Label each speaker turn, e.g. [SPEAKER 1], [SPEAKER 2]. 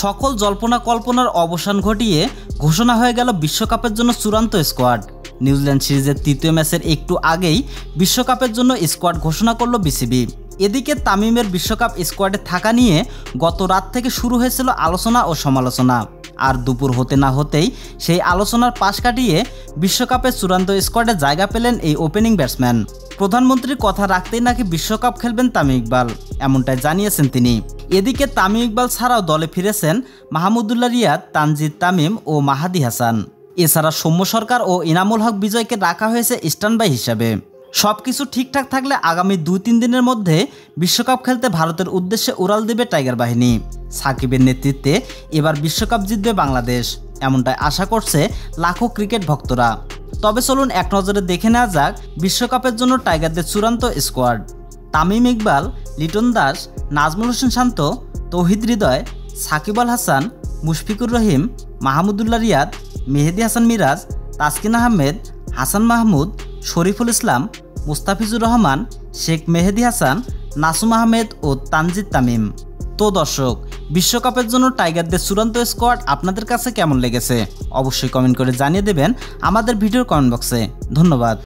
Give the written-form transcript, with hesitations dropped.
[SPEAKER 1] সকল জল্পনা কল্পনার অবসান ঘটিয়ে ঘোষণা হয়ে গেল বিশ্বকাপের জন্য চূড়ান্ত স্কোয়াড। নিউজিল্যান্ড সিরিজের তৃতীয় ম্যাচের একটু আগেই বিশ্বকাপের জন্য স্কোয়াড ঘোষণা করল বিসিবি। এদিকে তামিমের বিশ্বকাপ স্কোয়াডে থাকা নিয়ে গত রাত থেকে শুরু হয়েছিল আলোচনা ও সমালোচনা। আর দুপুর হতে না হতেই সেই আলোচনার পাশ কাটিয়ে বিশ্বকাপের চূড়ান্ত স্কোয়াডে জায়গা পেলেন এই ওপেনিং ব্যাটসম্যান। প্রধানমন্ত্রীর কথা রাখতেই নাকি বিশ্বকাপ খেলবেন তামিম ইকবাল, এমনটাই জানিয়েছেন তিনি। এদিকে তামিম ইকবাল ছাড়াও দলে ফিরেছেন মাহমুদুল্লাহ রিয়াদ, তানজিদ তামিম ও মাহাদি হাসান। এছাড়া সৌম্য সরকার ও ইনামুল হক বিজয়কে রাখা হয়েছে স্ট্যান্ড বাই হিসাবে। সবকিছু ঠিকঠাক থাকলে আগামী 2-3 দিনের মধ্যে বিশ্বকাপ খেলতে ভারতের উদ্দেশ্যে উড়াল দেবে টাইগার বাহিনী। সাকিবের নেতৃত্বে এবার বিশ্বকাপ জিতবে বাংলাদেশ, এমনটাই আশা করছে লাখো ক্রিকেট ভক্তরা। তবে চলুন এক নজরে দেখে নেওয়া যাক বিশ্বকাপের জন্য টাইগারদের চূড়ান্ত স্কোয়াড। তামিম ইকবাল, লিটন দাস, নাজমুল হোসেন শান্ত, তৌহিদ হৃদয়, সাকিব আল হাসান, মুশফিকুর রহিম, মাহমুদুল্লাহ রিয়াদ, মেহেদী হাসান মিরাজ, তাসকিন আহমেদ, হাসান মাহমুদ, শরীফুল ইসলাম, মুস্তাফিজুর রহমান, শেখ মেহেদী হাসান, নাসুম আহমেদ ও তানজিদ তামিম। তো দর্শক, বিশ্বকাপের জন্য টাইগারদের চূড়ান্ত স্কোয়াড আপনাদের কাছে কেমন লেগেছে অবশ্যই কমেন্ট করে জানিয়ে দেবেন আমাদের ভিডিওর কমেন্ট বক্সে। ধন্যবাদ।